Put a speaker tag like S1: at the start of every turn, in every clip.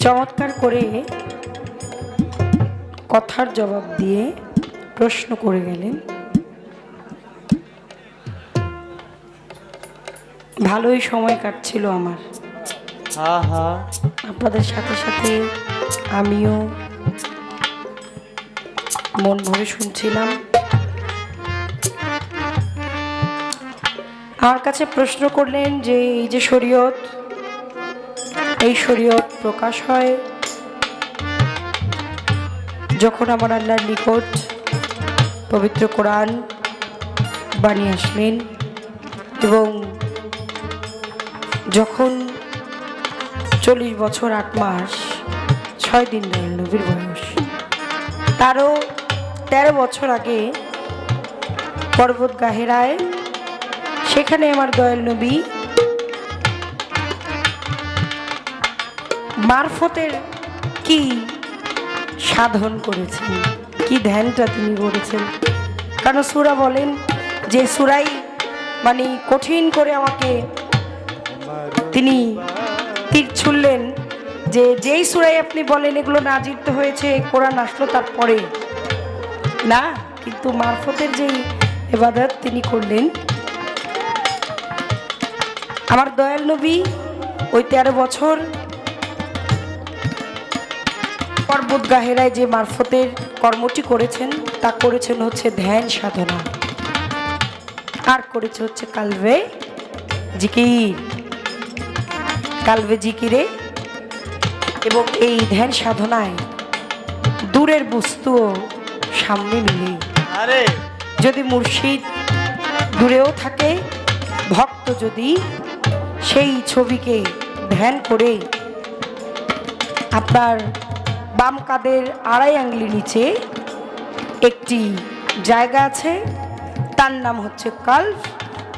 S1: চমৎকার করে কথার জবাব দিয়ে প্রশ্ন করে গেলেন। ভালোই সময় কাটছিল আমার। আপনাদের সাথে সাথে আমিও মন ভরে শুনছিলাম। আমার কাছে প্রশ্ন করলেন যে এই যে শরীয়ত, এই শরীয়ত প্রকাশ হয় যখন আমার আল্লাহর নিকট পবিত্র কোরআন বাণী আসলেন এবং যখন 40 বছর 8 মাস 6 দিন দয়াল নবীর বয়স, তারও 13 বছর আগে পর্বত গাহেরায়, সেখানে আমার দয়াল নবী মারফতের কি সাধন করেছেন, কি ধ্যানটা তিনি করেছেন। কারণ সূরা বলেন যে সূরাই মানে কঠিন করে আমাকে তিনি তীর ছুড়লেন, যে যেই সূরাই আপনি বলেন এগুলো নাজিল তো হয়েছে কোরআন আসলো তারপরে না, কিন্তু মারফতের যেই ইবাদত তিনি করলেন, আমার দয়াল নবী ওই 13 বছর পর্বত গাহেরায় যে মারফতের কর্মটি করেছেন তা করেছেন হচ্ছে ধ্যান সাধনা, আর করেছে হচ্ছে কালবে জিকির, কালবে জিকিরে। এবং এই ধ্যান সাধনায় দূরের বস্তুও সামনে মিলে, যদি মুর্শিদ দূরেও থাকে, ভক্ত যদি সেই ছবিকে ধ্যান করে আপনার বাম কাঁধের আড়াই আঙ্গুলি নিচে একটি জায়গা আছে, তার নাম হচ্ছে কাল্ব,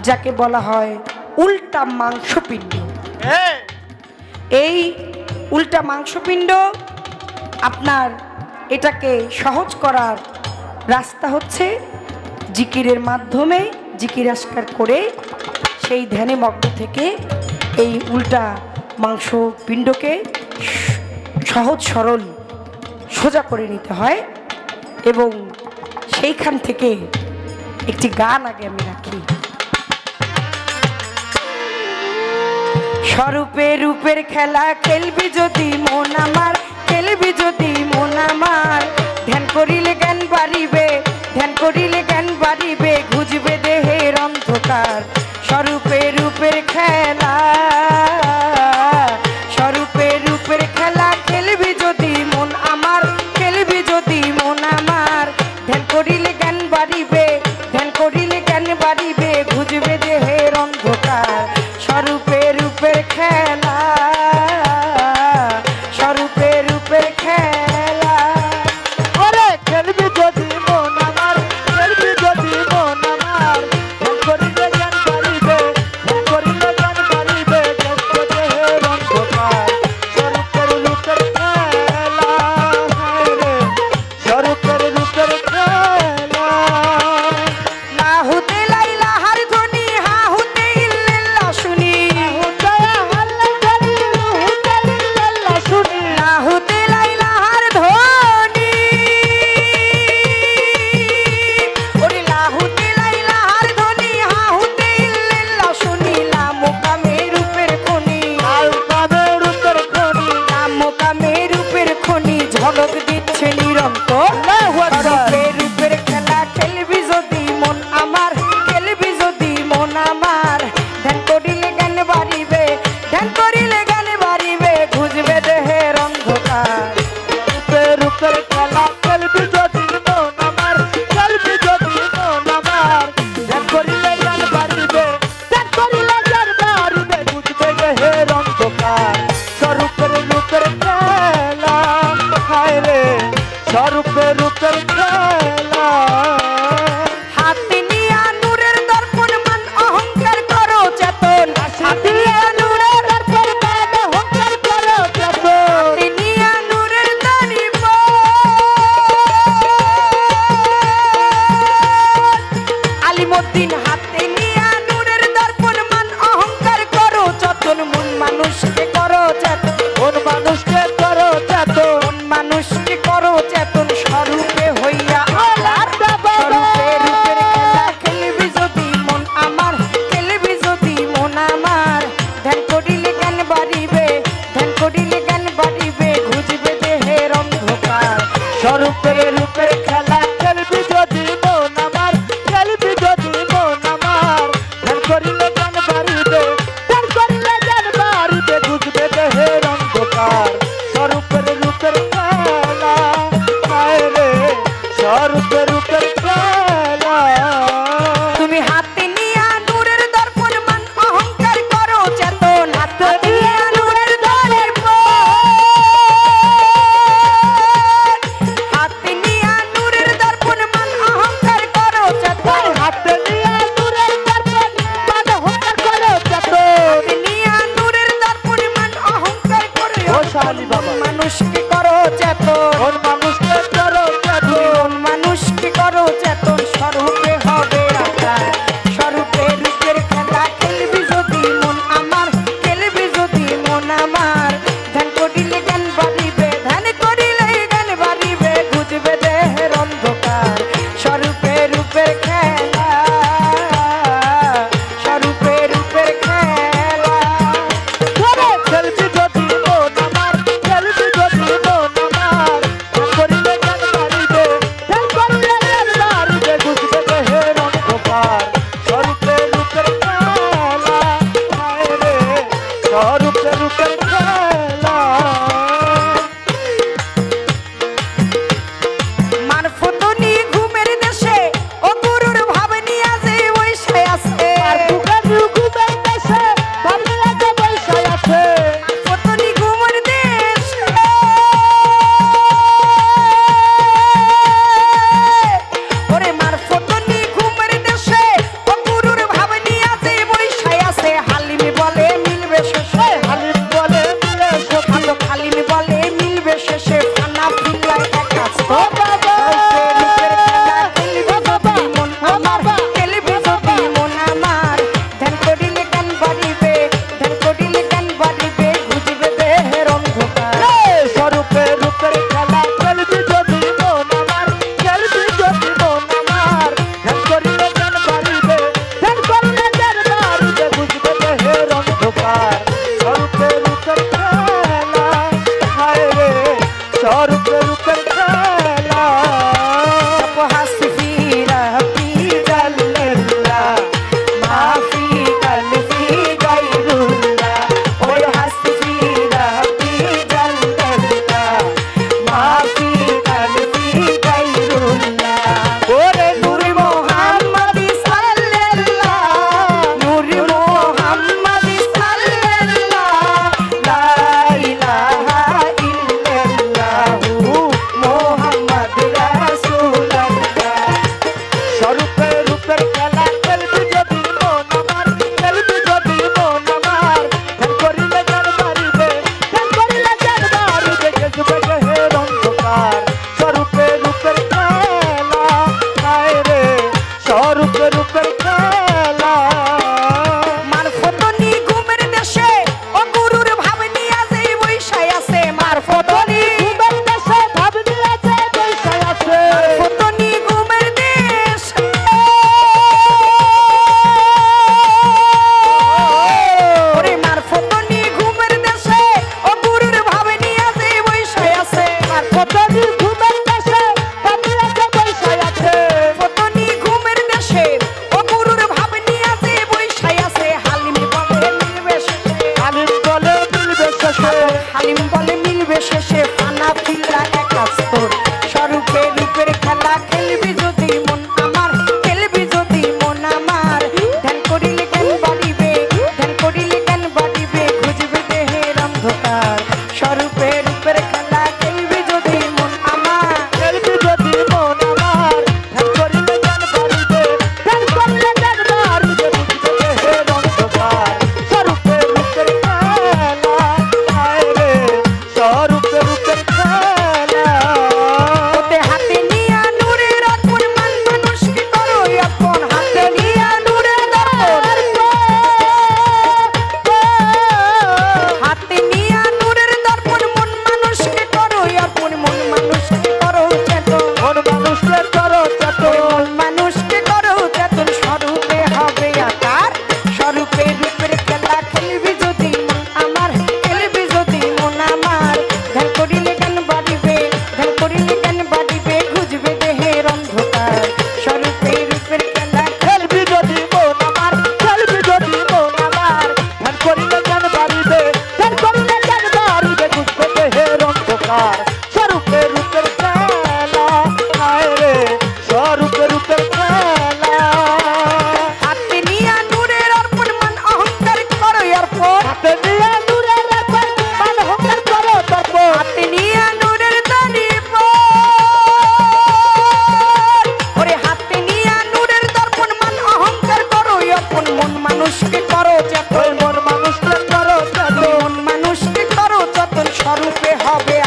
S1: যাকে বলা হয় উল্টা মাংসপিণ্ড। এই উল্টা মাংসপিণ্ড আপনার এটাকে সহজ করার রাস্তা হচ্ছে জিকিরের মাধ্যমে, জিকির আজকার করে সেই ধ্যানে মগ্ন থেকে এই উল্টা মাংসপিণ্ডকে সহজ সরল সোজা করে নিতে হয়। এবং সেইখান থেকে একটি গান আগে আমি রাখি। স্বরূপে রূপের খেলা খেলবি যদি মন আমার, খেলবি যদি মন আমার, ধ্যান করিলে জ্ঞান বাড়িবে, ধ্যান করিলে জ্ঞান বাড়িবে, ঘুজবে দেহের অন্ধকার। স্বরূপে রূপের খেলা, স্বরূপে রূপের খেলা খেলবি যদি মন আমার, খেলবি যদি মন আমার, ধ্যান করিলে জ্ঞান বাড়িবে, ধ্যান করিলে জ্ঞান বাড়িবে, ঘুজবে দেহের অন্ধকার। স্বরূপে রূপের খেলা, বাড়িবে ঘুচবে দেহের অন্ধকার
S2: স্বরূপের রূপের খেলা খেলবি যদি মন আমার, খেলবি যদি মন আমার, ধ্যান করিলে জ্ঞান বাড়িবে, ধ্যান করিলে জ্ঞান বাড়িবে, বুঝবে দেহের অন্ধকার। স্বরূপের রূপের খেলা, হায় রে স্বরূপের রূপের খেলা।
S1: তুমি হাতে নিয়া নূরের দর্পণ মান অহংকার করো চেতন, হাতে নিয়া নূরের দর্পণ, হাতে নিয়া নূরের দর্পণ মান অহংকার করো চেতন,
S2: হাতে নিয়ে নূরের দর্পণ মান অহংকার করো চেতন।
S1: হাতে নিয়া নূরের দর্পণ মান অহংকার করো
S2: ও শালী বাবা।
S1: মানুষকে করো চেতন,
S2: ওর মানুষকে করো চেতন,
S1: মানুষকে করো চেতন, স্বরূপে হবে আকার, স্বরূপে রূপের খেলা খেলবি যদি মন আমার, খেলবি যদি মন আমার, ধ্যান করিলে জ্ঞান বাড়িবে, ধ্যান করিলে জ্ঞান বাড়িবে, বুঝবে দেহের অন্ধকার, স্বরূপে রূপের খেলা, স্বরূপে রূপের খেলা।
S2: ওরে খেলবি যদি মন আমার, খেলবি যদি মন আমার, ধ্যান করিলে জ্ঞান বাড়িবে, ধ্যান করিলে জ্ঞান বাড়িবে, বুঝবে দেহের অন্ধকার। স্বরূপে রূপের খেলা, হায় রে স্বরূপে রূপের খেলা।
S1: মারফতনি ঘুমের দেশে ও গুরুর ভাব নিয়া যে বৈশে আছে,
S2: আর বুকের ঘুমের দেশে ভাবনা যে বৈশে আছে।
S1: মারফতনি ঘুমের দেশে, ওরে মারফতনি ঘুমের দেশে ও গুরুর ভাব নিয়া যে বৈশে আছে, হালিমি বলে মিলবে শেষে,
S2: হালিম বলে মিলে সখী,
S1: খালো হালিমি বলে মিলবে শেষে, ফানা ফিল্লায় একা
S2: ও বাবা,
S1: খেলবি যদি মন আমার, খেলবি যদি মন আমার, ধ্যান করিলে জ্ঞান বাড়িবে, ধ্যান করিলে জ্ঞান বাড়িবে, বুঝবে দেহের অন্ধকার।
S2: স্বরূপে রূপের খেলা খেলবি যদি মন আমার, খেলবি যদি মন আমার, ধ্যান করিলে জ্ঞান বাড়িবে, ধ্যান করিলে জ্ঞান বাড়িবে, বুঝবে দেহের অন্ধকার। স্বরূপে রূপের খেলা, হায় রে স্বরূপে রূপের খেলা।
S1: जब हंसी रबी जल्लल्लाह, माफी कल्फी गैरुल्लाह, ओए हंसी रबी जल्लल्लाह, माफी कल्फी गैरुल्लाह,
S2: ওরে
S1: नूर मोहम्मद सल्लल्लाह, नूर मोहम्मद सल्लल्लाह, ला इलाहा इल्लल्लाह, मोहम्मद रसूलुल्लाह।
S2: স্বরূপে রূপের খেলা খেলবি যদি মন আমার, খেলবি যদি মন আমার, ধ্যান করিলে জ্ঞান বাড়িবে, ধ্যান করিলে জ্ঞান বাড়িবে, বুঝবে দেহের অন্ধকার। স্বরূপে রূপের খেলা, হায় রে স্বরূপে রূপের খেলা।
S1: মারফতনি ঘুমের দেশে ও গুরুর ভাব নিয়া যে বৈশায় আছে, মারফতনি
S2: ঘুমের দেশে ভাবনি আছে বৈশে আছে।
S1: মারফতনি ঘুমের দেশে, ওরে মারফতনি ঘুমের দেশে ও গুরুর ভাব নিয়া যে বৈশায় আছে,
S2: মারফতনি ঘুমের দেশে ভাবনি আছে বৈশে আছে।
S1: মারফতনি ঘুমের দেশে ও গুরুর ভাব নিয়া যে বৈশায় আছে, হালিমি বলে মিলবে শেষে,
S2: হালিম বলে মিলবে শেষে,
S1: হালিম বলে মিলবে শেষে, ফানা ফিল্লা একাস্তর, স্বরূপে রূপের খেলা খেলবি যদি মন আমার, খেলবি যদি মন আমার, ধ্যান করিলে জ্ঞান বাড়িবে, ধ্যান করিলে জ্ঞান বাড়িবে, খুঁজবে দেহের অন্ধকার, স্বরূপে রূপের খেলা খেলবি যদি মন আমার,
S2: খেলবি যদি মন আমার, ধ্যান করিলে জ্ঞান বাড়িবে, ধ্যান করিলে জ্ঞান বাড়িবে, বুঝবে দেহের অন্ধকার। স্বরূপে রূপের খেলা, হায় রে স্বরূপে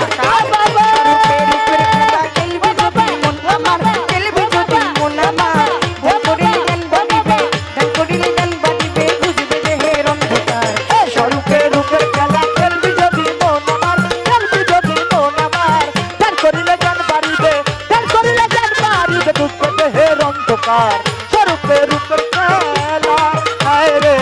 S1: আঁকা স্বরূপে রূপের খেলা খেলবি যদি মন আমার খেলবি যদি মন আমার ধ্যান করিলে জ্ঞান বাড়িবে ধ্যান করিলে জ্ঞান বাড়িবে বুঝবে দেহের অন্ধকার
S2: স্বরূপে রূপের খেলা খেলবি যদি মন আমার খেলবি যদি মন আমার ধ্যান করিলে জ্ঞান বাড়িবে ধ্যান করিলে জ্ঞান বাড়িবে বুঝবে দেহের অন্ধকার স্বরূপে রূপের খেলা হায় রে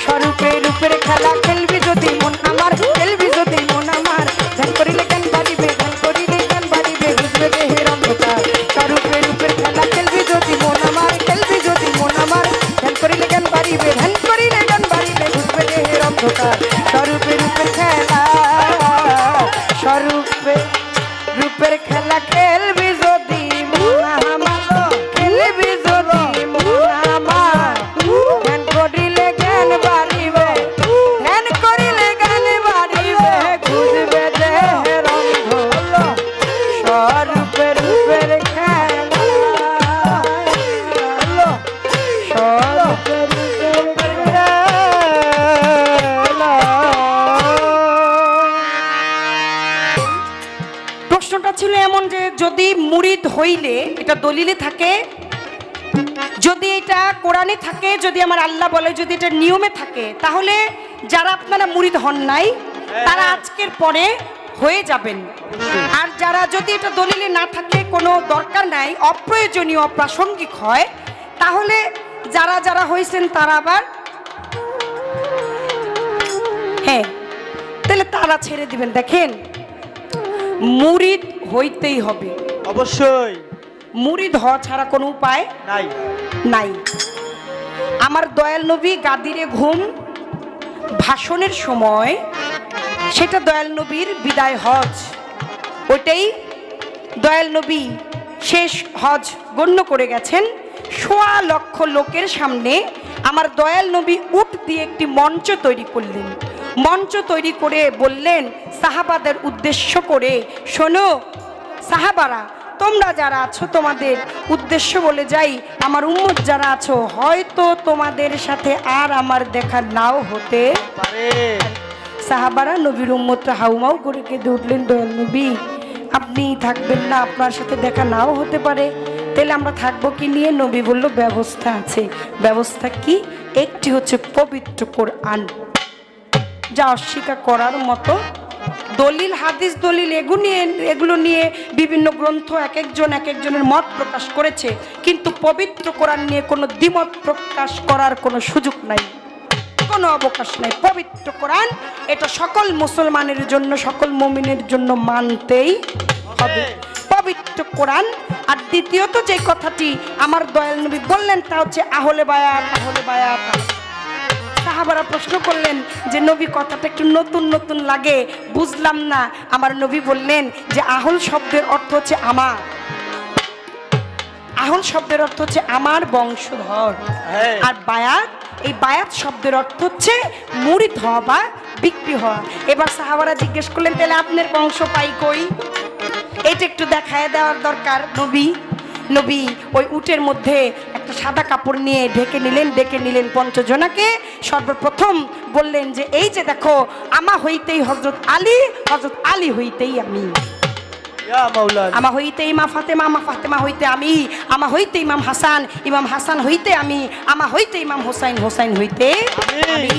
S1: স্বরূপে রূপের খেলা খেলবি যদি মন আমার খেলবি যদি মন আমার ধ্যান করিলে জ্ঞান বাড়িবে ধ্যান করিলে জ্ঞান বাড়িবে বুঝবে দেহের অন্ধকার স্বরূপে রূপের খেলা খেলবি যদি মন আমার খেলবি যদি মন আমার ধ্যান করিলে জ্ঞান বাড়িবে ধ্যান করিলে জ্ঞান বাড়িবে বুঝবে দেহের অন্ধকার স্বরূপে রূপের খেলা স্বরূপে রূপের খেলা খেলবি যদি মন আমার খেলবি যদি মন আমার ধ্যান করিলে জ্ঞান বাড়িবে ধ্যান করিলে জ্ঞান বাড়িবে বুঝবে দেহের অন্ধকার স্বরূপে রূপের খেলা স্বরূপে রূপের খেলা। প্রশ্নটা ছিল এমন যে যদি মুরিদ হইলে এটা দলিলে থাকে, যদি এটা কোরআনে থাকে, যদি আমার আল্লাহ বলে, যদি এটা নিয়মে থাকে, তাহলে যারা আপনারা মুরিদ হন নাই তারা আজকের পরে হয়ে যাবেন। আর যারা যদি এটা দলিলে না থাকে, কোনো দরকার নাই, অপ্রয়োজনীয় অপ্রাসঙ্গিক হয়, তাহলে যারা যারা হয়েছেন তারা আবার হ্যাঁ তাহলে তারা ছেড়ে দিবেন। দেখেন, মুরিদ হইতেই হবে,
S2: অবশ্যই
S1: মুরিদ হওয়া ছাড়া কোনো উপায়
S2: নাই
S1: নাই। আমার দয়াল নবী গাদিরে ঘুম ভাষণের সময়, সেটা দয়াল নবীর বিদায় হজ, ওইটাই দয়াল নবী শেষ হজ গণ্য করে গেছেন। ১.৫ লক্ষ লোকের সামনে আমার দয়াল নবী উট দিয়ে একটি মঞ্চ তৈরি করলেন। মঞ্চ তৈরি করে বললেন সাহাবাদের উদ্দেশ্য করে, শোনো সাহাবারা, তোমরা যারা আছো তোমাদের উদ্দেশ্য বলে যাই, আমার উম্মত যারা আছো, হয়তো তোমাদের সাথে আর আমার দেখা নাও হতে
S2: পারে।
S1: সাহাবারা নবীর উম্মতরা হাউমাউ করে কেঁদে উঠলেন, দয়াল নবী আপনি থাকবেন না, আপনার সাথে দেখা নাও হতে পারে, তাহলে আমরা থাকবো কি নিয়ে? নবী বলল ব্যবস্থা আছে। ব্যবস্থা কি? একটি হচ্ছে পবিত্র কোরআন, যা অস্বীকার করার মতো দলিল, হাদিস দলিল এগুলো নিয়ে বিভিন্ন গ্রন্থ এক একজনের মত প্রকাশ করেছে, কিন্তু পবিত্র কোরআন নিয়ে কোনো দ্বিমত প্রকাশ করার কোনো সুযোগ নাই, কোনো অবকাশ নাই। পবিত্র কোরআন এটা সকল মুসলমানের জন্য, সকল মুমিনের জন্য মানতেই হবে পবিত্র কোরআন। আর দ্বিতীয়ত যে কথাটি আমার দয়াল নবী বললেন তা হচ্ছে আহলে বায়াত, আহলে বায়াত। সাহাবারা প্রশ্ন করলেন যে নবী কথাটা একটু নতুন নতুন লাগে, বুঝলাম না। আমার নবী বললেন যে আহল শব্দের অর্থ হচ্ছে আমার, আহল শব্দের অর্থ হচ্ছে আমার বংশধর, আর বায়াত, এই বায়াত শব্দের অর্থ হচ্ছে মুরিদ হওয়া বা বিক্রি হওয়া। এবার সাহাবারা জিজ্ঞেস করলেন তাহলে আপনার বংশ পাই কই? এটা একটু দেখায় দেওয়ার দরকার। নবী ওই উটের মধ্যে একটা সাদা কাপড় নিয়ে ঢেকে নিলেন ৫ জনাকে। সর্বপ্রথম বললেন যে এই যে দেখো, আমা হইতেই হযরত আলী হইতেই আমি, আমা হইতে ইমাম ফাতেমা, আমা ফাতেমা হইতে আমি, আমা হইতে ইমাম হাসান হইতে আমি, আমা হইতে ইমাম হোসাইন হইতে আমি।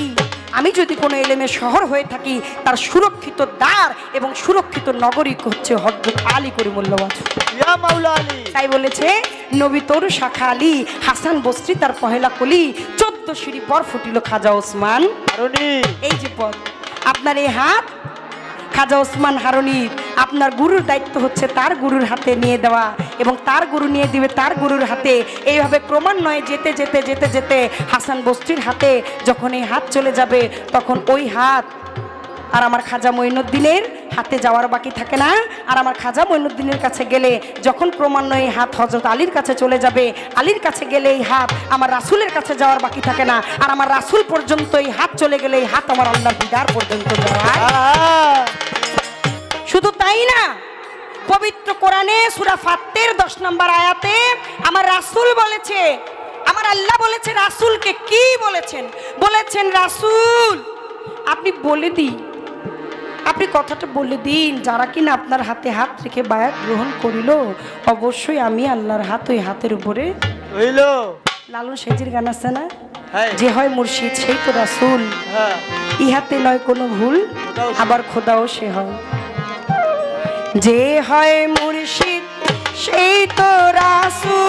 S1: আমি যদি কোনো এলেমের শহর হয়ে থাকি, তার সুরক্ষিত দ্বার এবং সুরক্ষিত নগরী হচ্ছে হযরত আলী করিমুল্লাহ ওয়াজহ। তাই বলেছে নবী তোর শাখা আলী, হাসান বসরি তার পহেলা কলি, 14 সিঁড়ি পর ফুটিল খাজা ওসমান হারুনি। এই যে পদ, আপনার এই হাত খাজা ওসমান হারুনির, আপনার গুরুর দায়িত্ব হচ্ছে তার গুরুর হাতে নিয়ে দেওয়া, এবং তার গুরু নিয়ে দিবে তার গুরুর হাতে। এইভাবে ক্রমান্বয়ে যেতে হাসান বস্তির হাতে যখন এই হাত চলে যাবে, তখন ওই হাত আর আমার খাজা মঈনুদ্দিনের হাতে যাওয়ার বাকি থাকে না। আর আমার খাজা মঈনুদ্দিনের কাছে গেলে যখন ক্রমান্বয়ে হাত হযরত আলীর কাছে চলে যাবে, আলীর কাছে গেলে এই হাত আমার রাসূলের কাছে যাওয়ার বাকি থাকে না। আর আমার রাসূল পর্যন্ত এই হাত চলে গেলে এই হাত আমার আল্লাহর দিদার পর্যন্ত যাওয়ার। শুধু তাই না, পবিত্র কোরআনে সূরা ফাত্তির 10 নম্বর আয়াতে আমার রাসূল বলেছে, আমার আল্লাহ বলেছে রাসূলকে কি বলেছেন? বলেছেন রাসূল আপনি বলে দিই আপনি কথাটা বলে দিন, যারা কিনা আপনার হাতে হাত রেখে বায়াত গ্রহণ করিল, অবশ্যই আমি আল্লাহর হাত ওই হাতের উপরে।
S2: হইল
S1: লালন সেজির গান আছে না,
S2: হ্যাঁ
S1: যে হয় মুর্শিদ সেই তো রাসূল,
S2: হ্যাঁ
S1: ইহাতে নয় কোনো ভুল, আবার খোদাও সে হয়। যে হয় মুর্শিদ সেই তো রাসূল,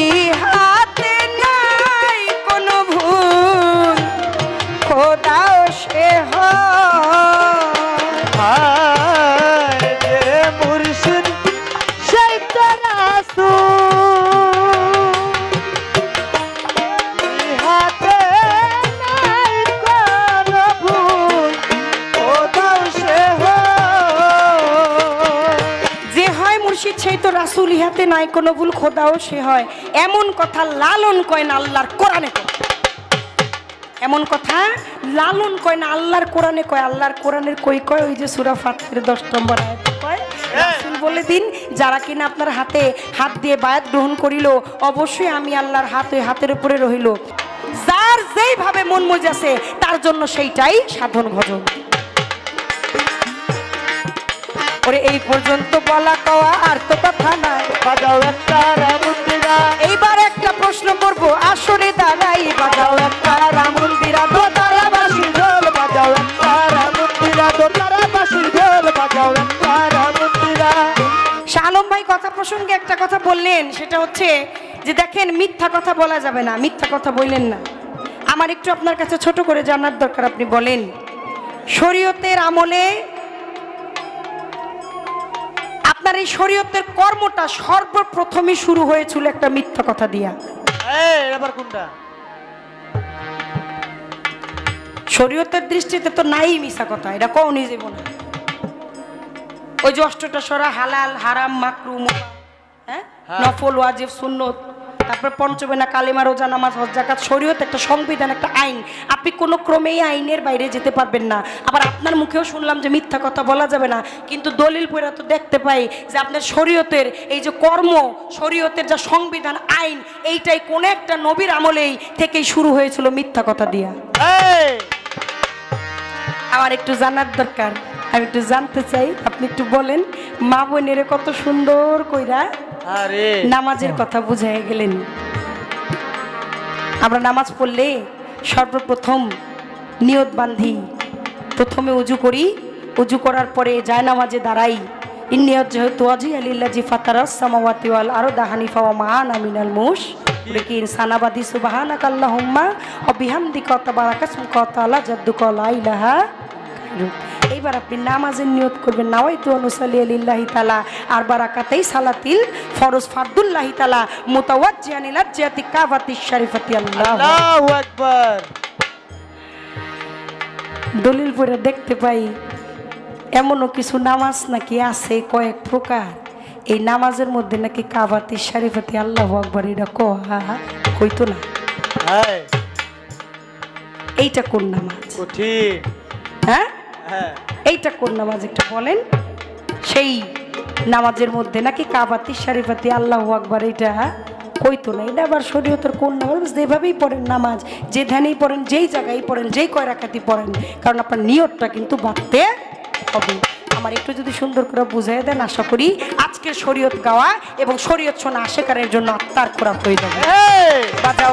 S1: ইহাতে নাই কোনো ভুল, খোদাও সে হয়।
S2: হায় রে মুর্শিদ সেই তো রাসূল, ইহাতে নাই কোনো ভুল, খোদাও সে হয়।
S1: যে হয় মুর্শিদ সেই তো রাসূল, ইহাতে নাই কোনো ভুল, খোদাও সে হয়। এমন কথা লালন কয় না আল্লাহর কোরআনে কয়। এমন কথা লালন কয় না আল্লাহর কোরআনে কয়। আল্লাহর কোরআনের কই কয়, ওই যে সূরা ফাতিরের 10 নম্বর আয়াতে কয়, রাসূল বলে দিন, যারা কিনা আপনার হাতে হাত দিয়ে বায়াত গ্রহণ করিল, অবশ্যই আমি আল্লাহর হাত ওই হাতের উপরে রহিল। যার যেইভাবে মন মজাছে তার জন্য সেইটাই সাধন ভজন। ওরে এই পর্যন্ত বলা কওয়া আর তো কথা নাই,
S2: বাজাও একটা রামুন্দিরা,
S1: এইবার একটা প্রশ্ন করব, আসরে দাঁড়াই বাজাও একটা রামুন্দিরা,
S2: দোতারা বাঁশির ঢোল বাজাও একটা রামুন্দিরা, দোতারা বাঁশির ঢোল বাজাও একটা রামুন্দিরা।
S1: শাহ আলম ভাই কথা প্রসঙ্গে একটা কথা বললেন, সেটা হচ্ছে যে দেখেন মিথ্যা কথা বলা যাবে না, মিথ্যা কথা বললেন না। আমার একটু আপনার কাছে ছোট করে জানার দরকার, আপনি বলেন শরীয়তের আমলে আপনার এই শরীয়তের কর্মটা সর্বপ্রথমই শুরু হয়েছিল একটা মিথ্যা কথা দিয়া।
S2: এবার কোনটা?
S1: শরীয়তের দৃষ্টিতে তো নাই মিছা কথা, এটা কওনি যাব না। ওই যে 8টা সরা হালাল হারাম মাকরু মুবাহ, হ্যাঁ, নফল ওয়াজিব সুন্নত, তারপর পঞ্চবেনা কালেমা রোজা নামাজ হজ যাকাত, শরীয়ত একটা সংবিধান, একটা আইন। আপনি কোনো ক্রমেই আইনের বাইরে যেতে পারবেন না। আবার আপনার মুখেও শুনলাম যে মিথ্যা কথা বলা যাবে না, কিন্তু দলিল পড়া তো দেখতে পাই যে আপনার শরীয়তের এই যে কর্ম, শরীয়তের যা সংবিধান আইন, এইটাই কোন একটা নবীর আমলেই থেকেই শুরু হয়েছিল মিথ্যা কথা দিয়া। আমার একটু জানার দরকার, আমি একটু জানতে চাই, আপনি একটু বলেন। মা বোনেরে কত সুন্দর কইরা নামাজের কথা বুঝাই গেলেন। আমরা নামাজ পড়লে সর্বপ্রথম নিয়ত বান্ধি, প্রথমে উজু করি, উজু করার পরে যায় নামাজে দাঁড়াই। ইন্নিয়ত যেহেতু আজি আলিল্লাজি ফাতারাস সামাওয়াতি ওয়াল আরদা হানিফা ওয়া মা আনা মিনাল মুশরিকিন সানাবাদি সুবহানাকা আল্লাহুম্মা ওয়া বিহামদিকা ওয়া তাবারাকাসমুকা ওয়া তাআলা জাদ্দুকা লা ইলাহা গায়রুক। এইবার আপনি নামাজের নিয়ত করবেন, নাওয়াইতু অনুসাল্লি লিল্লাহি তাআলা আরবা রাকাতাই সালাতিল ফরজ ফারদুল্লাহি তাআলা মুতাওয়াজ্জিহান ইলা জিয়াতি কাবাতিশ শরীফাতি। আল্লাহু
S2: আকবার।
S1: দলিল পড়ে দেখতে পাই এমনও কিছু নামাজ নাকি আছে কয়েক প্রকার, এই নামাজের মধ্যে নাকি কাবাতি শরীফাতি আল্লাহু আকবার এটা হইতো না। এইটা কোন নামাজ? হ্যাঁ, এইটা কোন নামাজ একটু বলেন। সেই নামাজের মধ্যে নাকি কাবাতি শরীফাতি আল্লাহু আকবার এটা কইতো না। এটা আবার শরীয়তের কোন নামাজ? যেভাবেই পড়েন নামাজ, যে ধ্যানেই পড়েন, যেই জায়গায় পড়েন, যেই কয় রাকাতই পড়েন, কারণ আপনার নিয়তটা কিন্তু বাঁধতে হবে। আমার একটু যদি সুন্দর করে বুঝাই দেন, আশা করি আজকের শরীয়ত গাওয়া এবং শরীয়ত শোনা আশেকারের জন্য আত্মার খোরাক হয়ে যাবে। বাজাও